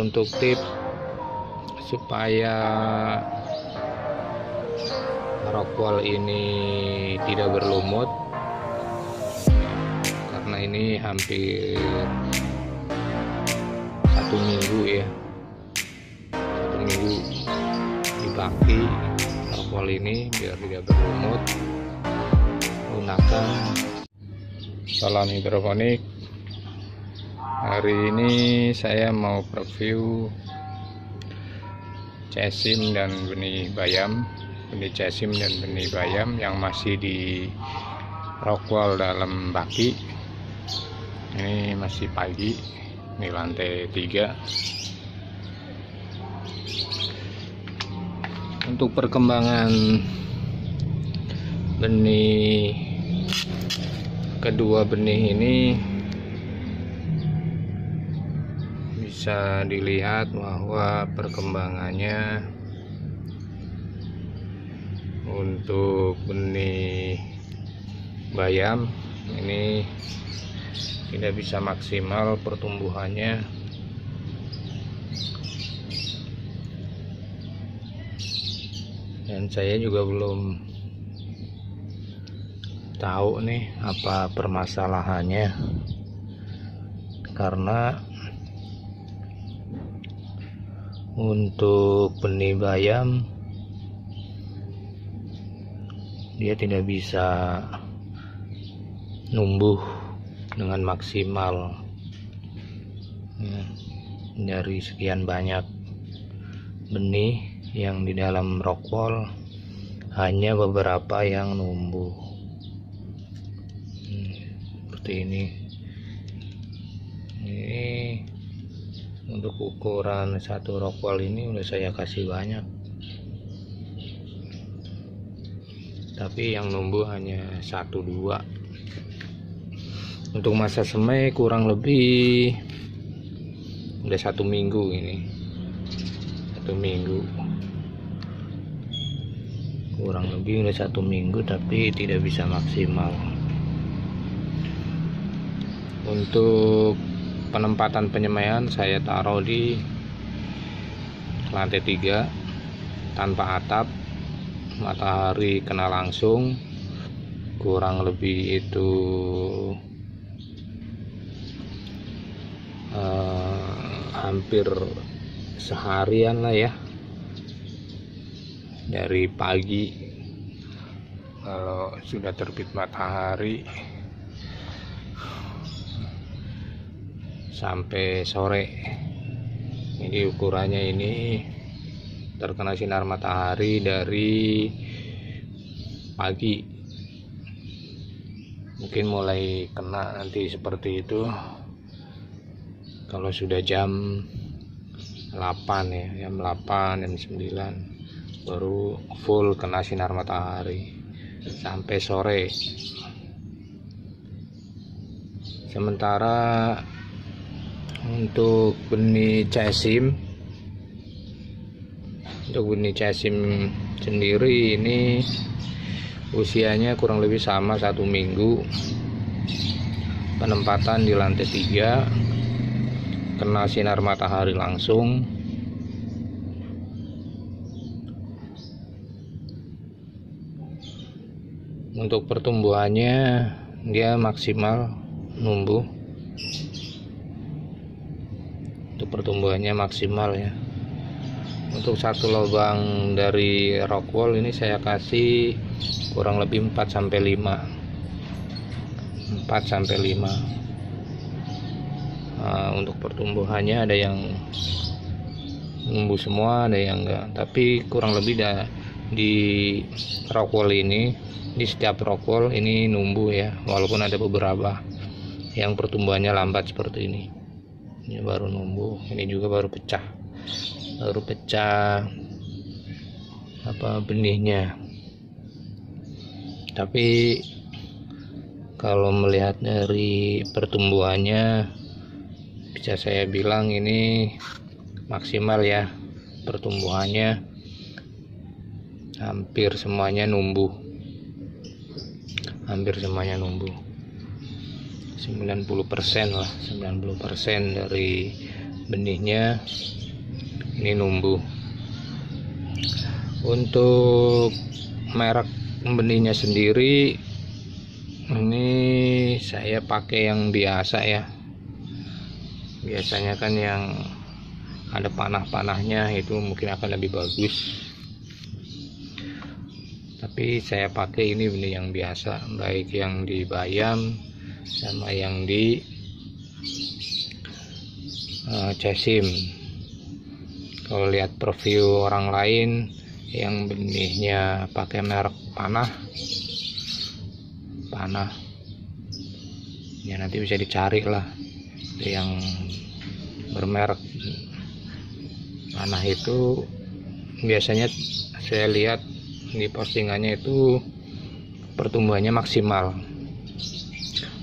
untuk tips supaya rockwool ini tidak berlumut, karena ini hampir 1 minggu ya, 1 minggu dibaki rockwool ini biar tidak berlumut. Gunakan salam hidroponik. Hari ini saya mau review cesim dan benih bayam, benih cesim dan benih bayam yang masih di rockwool dalam baki. Ini masih pagi, ini lantai 3. Untuk perkembangan benih kedua benih ini bisa dilihat bahwa perkembangannya untuk benih bayam ini tidak bisa maksimal pertumbuhannya, dan saya juga belum tahu nih apa permasalahannya, karena untuk benih bayam dia tidak bisa numbuh dengan maksimal ya, dari sekian banyak benih yang di dalam rockwool hanya beberapa yang numbuh seperti ini. Untuk ukuran satu rockwool ini udah saya kasih banyak, tapi yang numbuh hanya 1-2. Untuk masa semai kurang lebih udah 1 minggu ini, 1 minggu kurang lebih udah 1 minggu, tapi tidak bisa maksimal. Untuk penempatan penyemaian saya taruh di lantai 3 tanpa atap, matahari kena langsung, kurang lebih itu hampir seharian lah ya, dari pagi kalau sudah terbit matahari sampai sore. Jadi ukurannya ini terkena sinar matahari dari pagi, mungkin mulai kena nanti seperti itu kalau sudah jam 8 ya, jam 8, jam 9 baru full kena sinar matahari sampai sore. Sementara untuk benih cesim, sendiri ini usianya kurang lebih sama 1 minggu. Penempatan di lantai 3, kena sinar matahari langsung. Untuk pertumbuhannya dia maksimal numbuh, untuk pertumbuhannya maksimal ya. Untuk satu lubang dari rockwool ini saya kasih kurang lebih 4-5. Untuk pertumbuhannya ada yang numbuh semua, ada yang enggak, tapi kurang lebih di rockwool ini, di setiap rockwool ini numbuh ya, walaupun ada beberapa yang pertumbuhannya lambat seperti ini. Ini baru numbuh, ini juga baru pecah benihnya. Tapi kalau melihat dari pertumbuhannya bisa saya bilang ini maksimal ya, pertumbuhannya hampir semuanya numbuh, 90% lah, 90% dari benihnya ini numbuh. Untuk merek benihnya sendiri ini saya pakai yang biasa ya. Biasanya kan yang ada panah-panahnya itu mungkin akan lebih bagus, tapi saya pakai ini benih yang biasa, baik yang di bayam sama yang di cesim. Kalau lihat review orang lain yang benihnya pakai merek panah ya, nanti bisa dicari lah yang bermerek panah itu. Biasanya saya lihat di postingannya itu pertumbuhannya maksimal,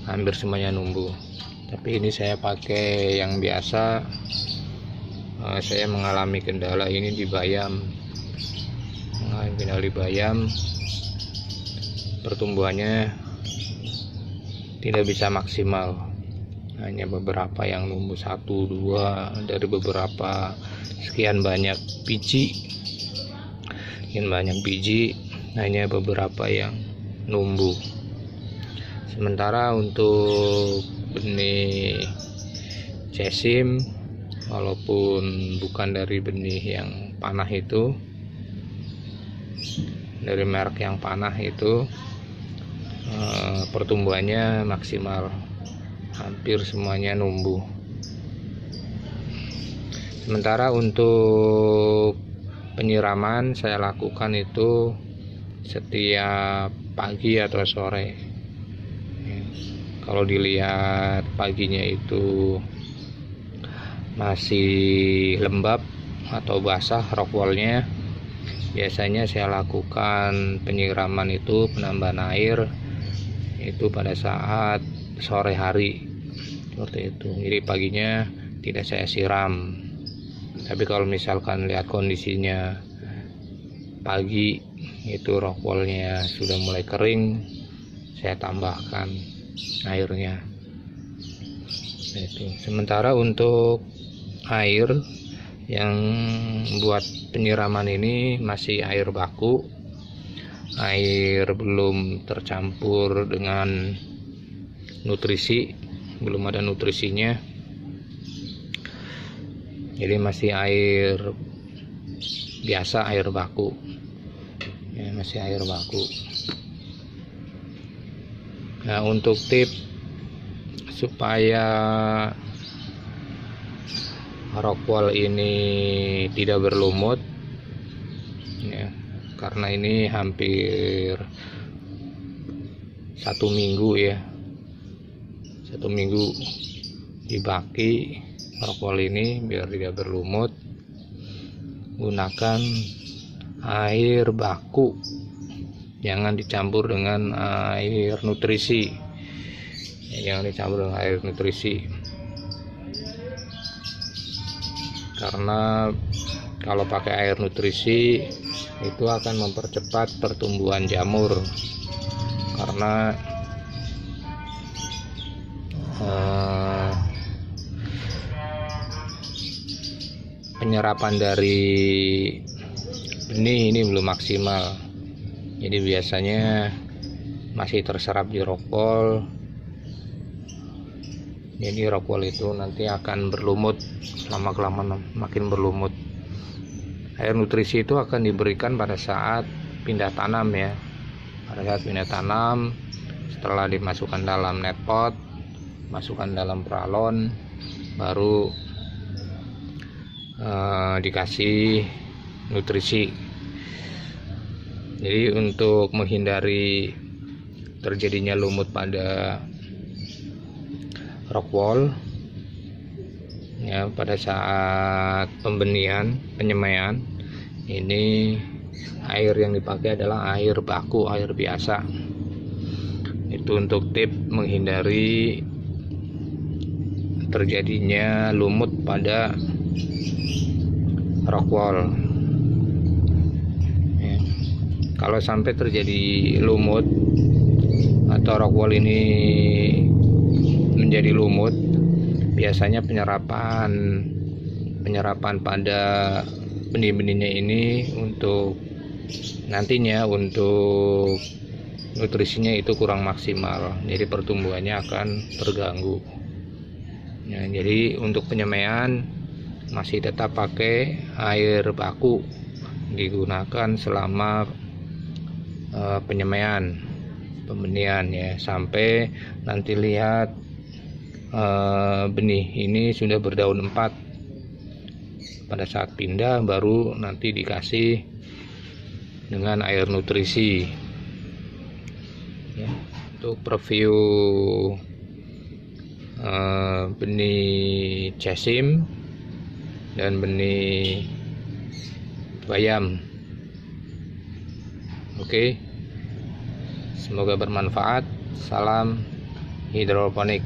hampir semuanya numbuh. Tapi ini saya pakai yang biasa. Saya mengalami kendala ini di bayam, pertumbuhannya tidak bisa maksimal, hanya beberapa yang numbuh 1-2 dari beberapa sekian banyak biji, hanya beberapa yang numbuh. Sementara untuk benih cesim, walaupun bukan dari benih yang panah itu, dari merek yang panah itu, pertumbuhannya maksimal, hampir semuanya numbuh. Sementara untuk penyiraman saya lakukan itu setiap pagi atau sore. Kalau dilihat paginya itu masih lembab atau basah rockwoolnya, biasanya saya lakukan penyiraman itu, penambahan air itu pada saat sore hari, seperti itu. Jadi paginya tidak saya siram. Tapi kalau misalkan lihat kondisinya pagi itu rockwoolnya sudah mulai kering, saya tambahkan airnya. Itu. Sementara untuk air yang buat penyiraman ini masih air baku, air belum tercampur dengan nutrisi, belum ada nutrisinya. Jadi masih air biasa, air baku ya, masih air baku. Nah, untuk tip supaya rockwool ini tidak berlumut ya, karena ini hampir 1 minggu ya, 1 minggu dibaki rockwool ini biar tidak berlumut, gunakan air baku, jangan dicampur dengan air nutrisi, jangan dicampur dengan air nutrisi, karena kalau pakai air nutrisi itu akan mempercepat pertumbuhan jamur, karena penyerapan dari benih ini belum maksimal. Jadi biasanya masih terserap di rockwool. Jadi rockwool itu nanti akan berlumut, lama-kelamaan makin berlumut. Air nutrisi itu akan diberikan pada saat pindah tanam ya. Pada saat pindah tanam, setelah dimasukkan dalam net pot, masukkan dalam pralon, baru dikasih nutrisi. Jadi untuk menghindari terjadinya lumut pada rockwool ya, pada saat pembenihan, penyemaian, ini air yang dipakai adalah air baku, air biasa. Itu untuk tip menghindari terjadinya lumut pada rockwool ya. Kalau sampai terjadi lumut atau rockwool ini menjadi lumut, biasanya penyerapan penyerapan pada benih-benihnya ini untuk nantinya untuk nutrisinya itu kurang maksimal, jadi pertumbuhannya akan terganggu. Ya, jadi untuk penyemaian masih tetap pakai air baku digunakan selama penyemaian pembenihan ya, sampai nanti lihat benih ini sudah berdaun 4. Pada saat pindah baru nanti dikasih dengan air nutrisi ya. Untuk preview benih cesim dan benih bayam. Oke, semoga bermanfaat. Salam hidroponik.